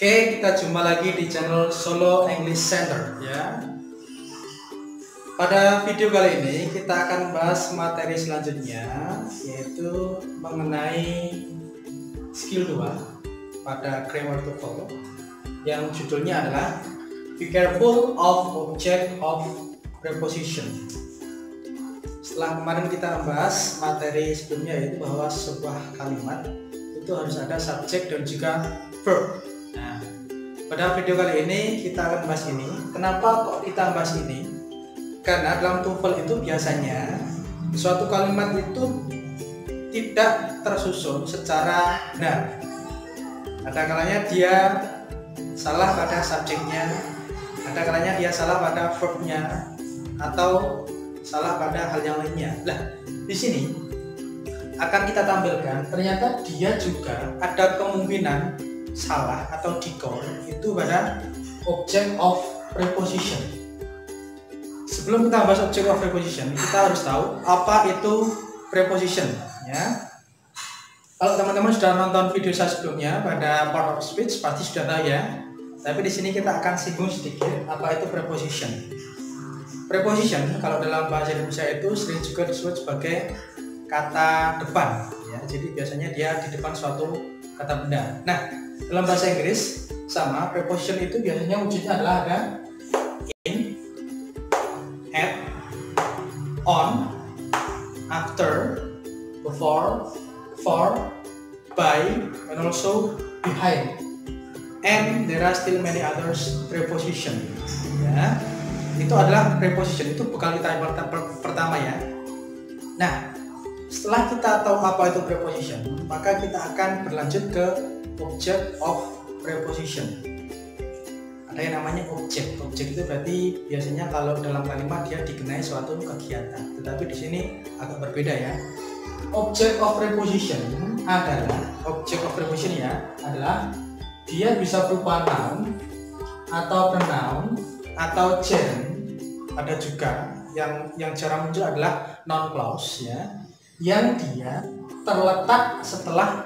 Oke, kita jumpa lagi di channel Solo English Center ya. Pada video kali ini kita akan bahas materi selanjutnya, yaitu mengenai skill 2 pada grammar TOEFL yang judulnya adalah Be careful of object of preposition. Setelah kemarin kita membahas materi sebelumnya, yaitu bahwa sebuah kalimat itu harus ada subjek dan juga verb. Nah, pada video kali ini kita akan bahas ini. Kenapa kok kita bahas ini? Karena dalam TOEFL itu biasanya suatu kalimat itu tidak tersusun secara benar. Ada kalanya dia salah pada subjeknya, ada kalanya dia salah pada verbnya, atau salah pada hal yang lainnya. Nah, di sini akan kita tampilkan ternyata dia juga ada kemungkinan salah atau decode itu pada object of preposition. Sebelum kita bahas object of preposition, kita harus tahu apa itu preposition ya. Kalau teman-teman sudah nonton video saya sebelumnya pada part of speech pasti sudah tahu ya. Tapi di sini kita akan singgung sedikit apa itu preposition. Preposition kalau dalam bahasa Indonesia itu sering juga disebut sebagai kata depan ya. Jadi biasanya dia di depan suatu kata benda. Nah, dalam bahasa Inggris sama, preposition itu biasanya wujudnya adalah ada in, at, on, after, before, for, by, and also behind. And there are still many others preposition. Ya, itu adalah preposition, itu bukan kita pertama ya. Nah, setelah kita tahu apa itu preposition, maka kita akan berlanjut ke object of preposition. Ada yang namanya objek. Objek itu berarti biasanya kalau dalam kalimat dia dikenai suatu kegiatan. Tetapi di sini agak berbeda ya. Object of preposition adalah dia bisa berupa noun atau pronoun atau gerund. Ada juga yang jarang muncul adalah noun clause ya, yang dia terletak setelah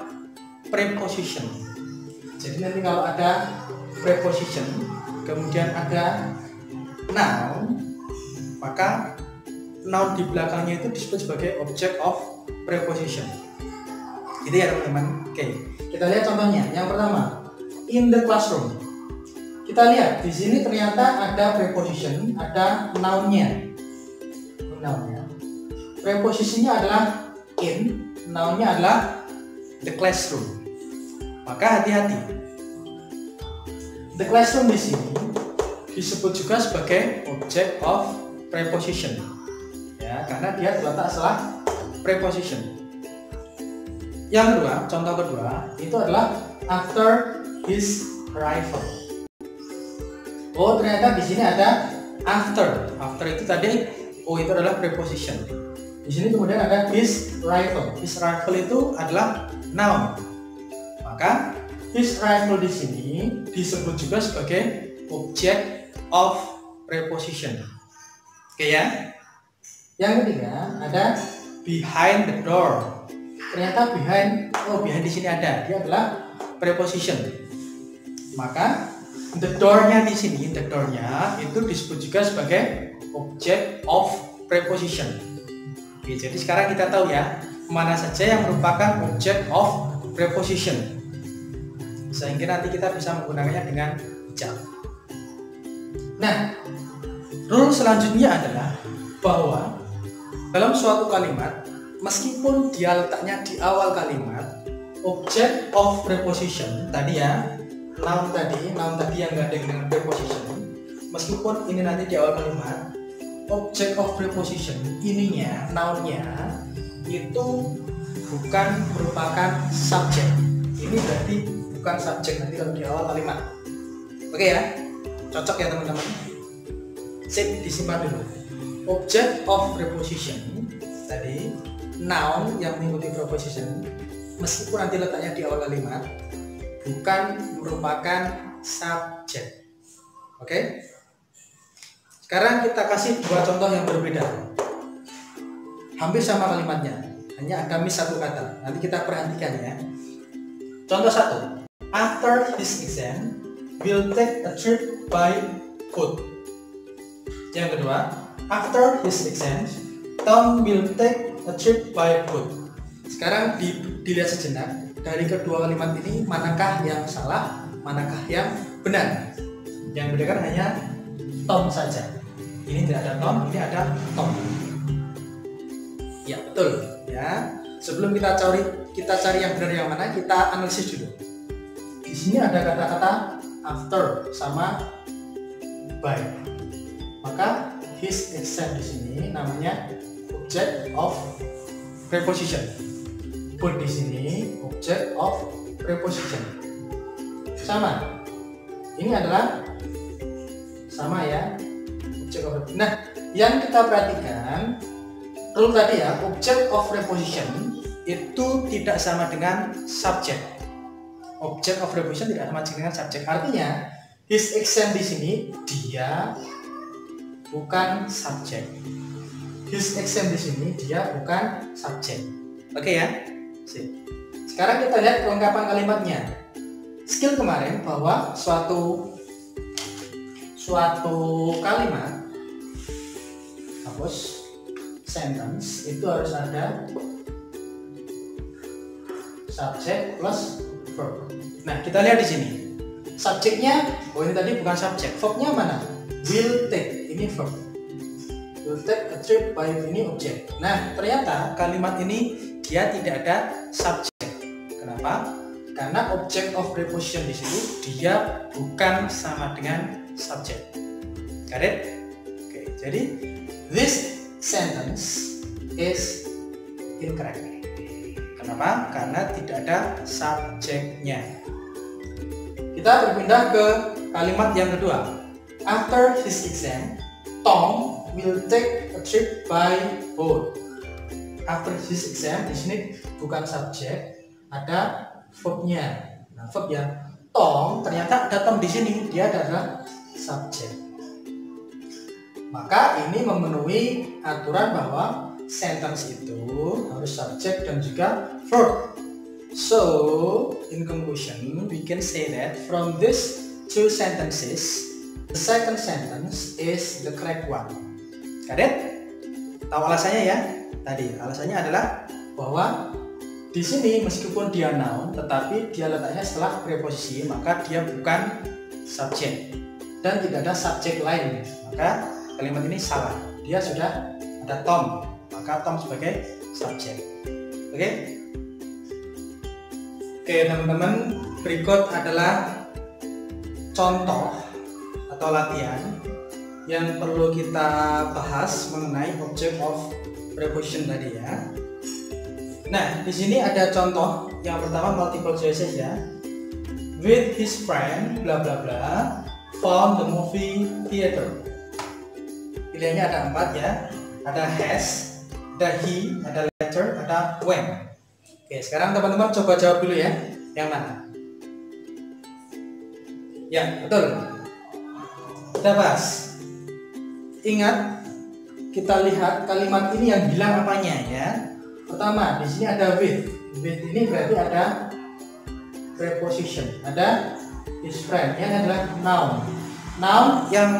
preposition. Jadi nanti kalau ada preposition kemudian ada noun, maka noun di belakangnya itu disebut sebagai object of preposition. Gitu ya teman-teman. Oke, kita lihat contohnya. Yang pertama, in the classroom. Kita lihat di sini ternyata ada preposition, ada nounnya. Preposisinya adalah in, nounnya adalah the classroom. Maka hati-hati. The classroom di sini disebut juga sebagai object of preposition. Ya, karena dia terletak setelah preposition. Yang kedua, contoh kedua, itu adalah after his arrival. Oh, ternyata di sini ada after. After itu tadi, itu adalah preposition. Di sini kemudian ada his arrival. His arrival itu adalah noun. Maka his arrival di sini disebut juga sebagai object of preposition. Oke ya. Yang ketiga ada behind the door. Ternyata behind di sini ada. Dia adalah preposition. Maka the door-nya di sini, the door-nya itu disebut juga sebagai object of preposition. Oke, jadi sekarang kita tahu ya mana saja yang merupakan object of preposition, sehingga nanti kita bisa menggunakannya dengan bijak. Nah, rule selanjutnya adalah bahwa dalam suatu kalimat, meskipun dia letaknya di awal kalimat, object of preposition tadi ya, noun tadi yang gandeng dengan preposition, meskipun ini nanti di awal kalimat, object of preposition ininya, nounnya itu bukan merupakan subjek. Ini berarti bukan subjek nanti kalau di awal kalimat. Oke ya, cocok ya teman-teman. Sip, disimpan dulu. Object of preposition tadi, noun yang mengikuti preposition, meskipun nanti letaknya di awal kalimat, bukan merupakan subjek. Oke? Sekarang kita kasih dua contoh yang berbeda. Hampir sama kalimatnya, hanya ada miss satu kata. Nanti kita perhatikan ya. Contoh 1. After his exam, will take a trip by boat. Yang kedua, after his exam, Tom will take a trip by boat. Sekarang dilihat sejenak dari kedua kalimat ini, manakah yang salah, manakah yang benar. Yang bedakan hanya Tom saja. Ini tidak ada Tom, ini ada Tom. Ya betul ya. Sebelum kita cari yang benar yang mana, kita analisis dulu. Di sini ada kata-kata after sama by. Maka his exam di sini namanya object of preposition. Both di sini object of preposition. Sama. Ini adalah sama ya. Object of preposition. Nah, yang kita perhatikan rule tadi ya, object of preposition itu tidak sama dengan subject. Object of preposition tidak sama dengan subject. Artinya his exam di sini dia bukan subjek. His exam di sini dia bukan subjek. Oke ya. Sekarang kita lihat kelengkapan kalimatnya. Skill kemarin bahwa suatu kalimat, hapus, sentence itu harus ada subjek plus verb. Nah kita lihat di sini. Subjeknya, ini tadi bukan subjek. Verbnya mana? Will take, ini verb. Will take a trip by, ini objek. Nah ternyata kalimat ini dia tidak ada subjek. Kenapa? Karena object of preposition di situ dia bukan sama dengan subjek. Got it? Oke, jadi this sentence is incorrect. Kenapa? Karena tidak ada subjeknya. Kita berpindah ke kalimat yang kedua. After his exam, Tom will take a trip by boat. After his exam di sini bukan subjek, ada verbnya. Nah, verb yang Tom, ternyata ada Tom di sini, dia adalah subjek. Maka ini memenuhi aturan bahwa sentence itu harus subjek dan juga verb. So, in conclusion, we can say that from these two sentences, the second sentence is the correct one. Got it? Tahu alasannya ya? Tadi alasannya adalah bahwa di sini meskipun dia noun, tetapi dia letaknya setelah preposisi, maka dia bukan subjek dan tidak ada subjek lain. Maka kalimat ini salah. Dia sudah ada Tom, maka Tom sebagai subjek. Oke? Oke teman-teman, berikut adalah contoh atau latihan yang perlu kita bahas mengenai object of preposition tadi ya. Nah, di sini ada contoh yang pertama multiple choices ya. With his friend bla bla bla found the movie theater. Pilihannya ada 4 ya. Ada has, ada he, ada later, ada when. Oke, sekarang teman-teman coba jawab dulu ya. Yang mana? Ya, betul. Kita bahas. Ingat, kita lihat kalimat ini yang bilang apanya ya. Pertama, di sini ada with. With ini berarti ada preposition. Ada his friend, yang adalah noun. Noun yang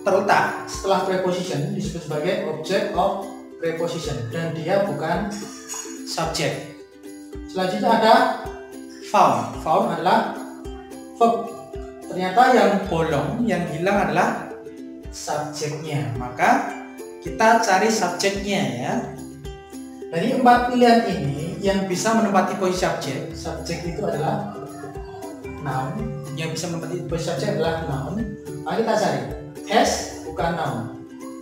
terletak setelah preposition disebut sebagai object of preposition dan dia bukan subjek. Selanjutnya ada found. Found adalah verb. Ternyata yang bolong, yang hilang adalah subjeknya. Maka kita cari subjeknya ya. Dari 4 pilihan ini yang bisa menempati posisi subjek, subjek itu adalah noun. Yang bisa menempati posisi subjek adalah noun. Mari kita cari. Has bukan noun.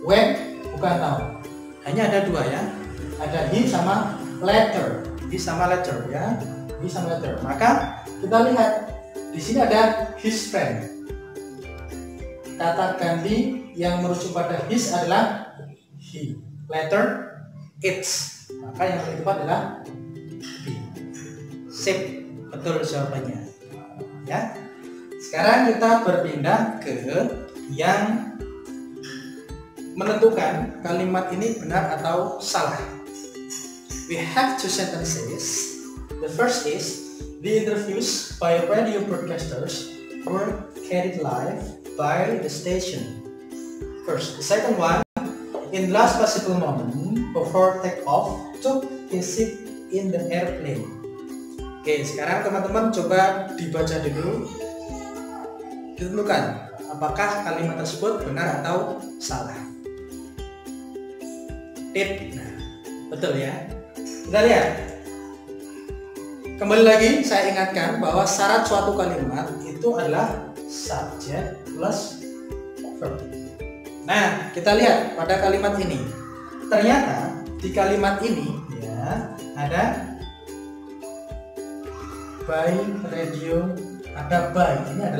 When bukan noun. Hanya ada 2 ya. Ada he sama later. He sama later ya. He sama later. Maka kita lihat di sini ada his friend. Kata ganti yang merujuk pada his adalah he. Later its. Maka yang paling tepat adalah he. Sip, betul jawabannya. Ya. Sekarang kita berpindah ke yang menentukan kalimat ini benar atau salah. We have 2 sentences. The first is The interviews by radio broadcasters were carried live by the station. First, the second one, in the last possible moment before take-off, took his seat in the airplane. Oke, sekarang teman-teman coba dibaca dulu, ditentukan apakah kalimat tersebut benar atau salah. Nah, betul ya. Kita lihat. Kembali lagi saya ingatkan bahwa syarat suatu kalimat itu adalah subject plus verb. Nah, kita lihat pada kalimat ini. Ternyata di kalimat ini ya ada by radio, ada by. Ini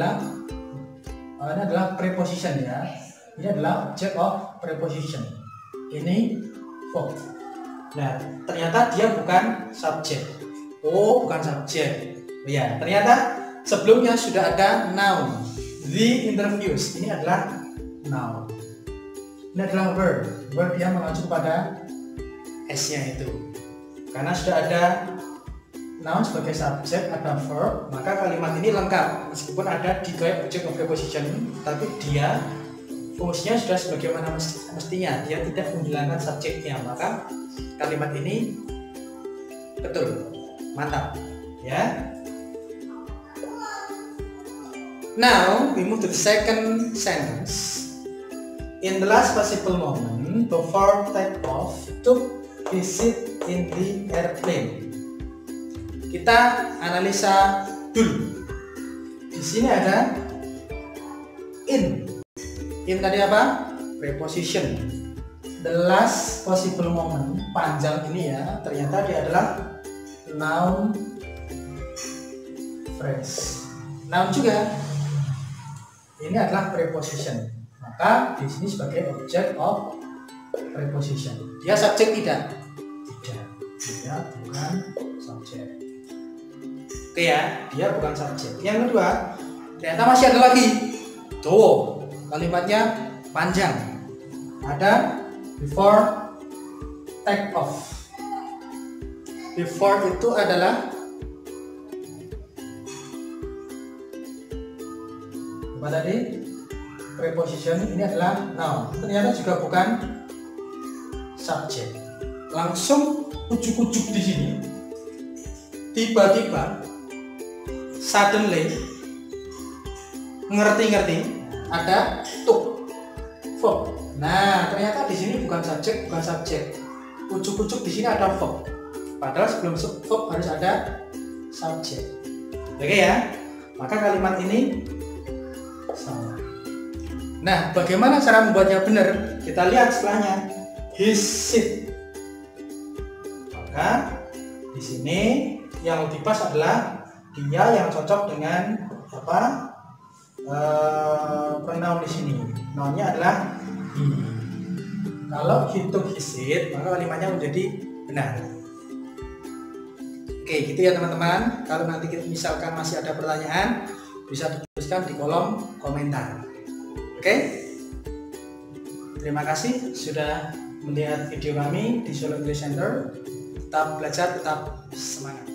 adalah preposition ya. Ini adalah object of preposition. Ini verb. Nah, ternyata dia bukan subjek. Oh, bukan subjek. Ya, ternyata sebelumnya sudah ada noun. The interviews. Ini adalah noun. Ini adalah verb. Verb yang mengacu pada S-nya itu. Karena sudah ada noun sebagai subjek, ada verb, maka kalimat ini lengkap. Meskipun ada tiga object of preposition, tapi dia fungsinya sudah sebagaimana mestinya. Dia tidak menghilangkan subjeknya. Maka kalimat ini betul. Mantap, ya. Now we move to the second sentence. In the last possible moment before take-off, took his seat in the airplane. Kita analisa dulu. Di sini ada in. In tadi apa? Preposition. The last possible moment, panjang ini ya. Ternyata dia adalah noun phrase. Noun juga. Ini adalah preposition. Maka di sini sebagai object of preposition. Dia subjek tidak? Tidak. Dia bukan subjek. Oke ya, dia bukan subjek. Yang kedua, ternyata masih ada lagi. Tuh, kalimatnya panjang. Ada before take off. Before itu adalah apa tadi? Preposition. Ini adalah noun. Ternyata juga bukan subjek. Langsung ujuk-ujuk di sini. Tiba-tiba, suddenly, ngerti-ngerti ada took verb. Nah, ternyata di sini bukan subjek, bukan subjek. Ujuk-ujuk di sini ada verb. Padahal sebelum verb harus ada subjek. Oke ya. Maka kalimat ini salah. Nah, bagaimana cara membuatnya benar? Kita lihat setelahnya. His seat. Maka di sini yang lebih pas adalah dia yang cocok dengan apa? Pronoun di sini. Nounnya adalah he. Kalau he took his seat, maka kalimatnya menjadi benar. Oke, gitu ya teman-teman. Kalau nanti misalkan masih ada pertanyaan, bisa dituliskan di kolom komentar. Oke? Terima kasih sudah melihat video kami di Solo English Center. Tetap belajar, tetap semangat.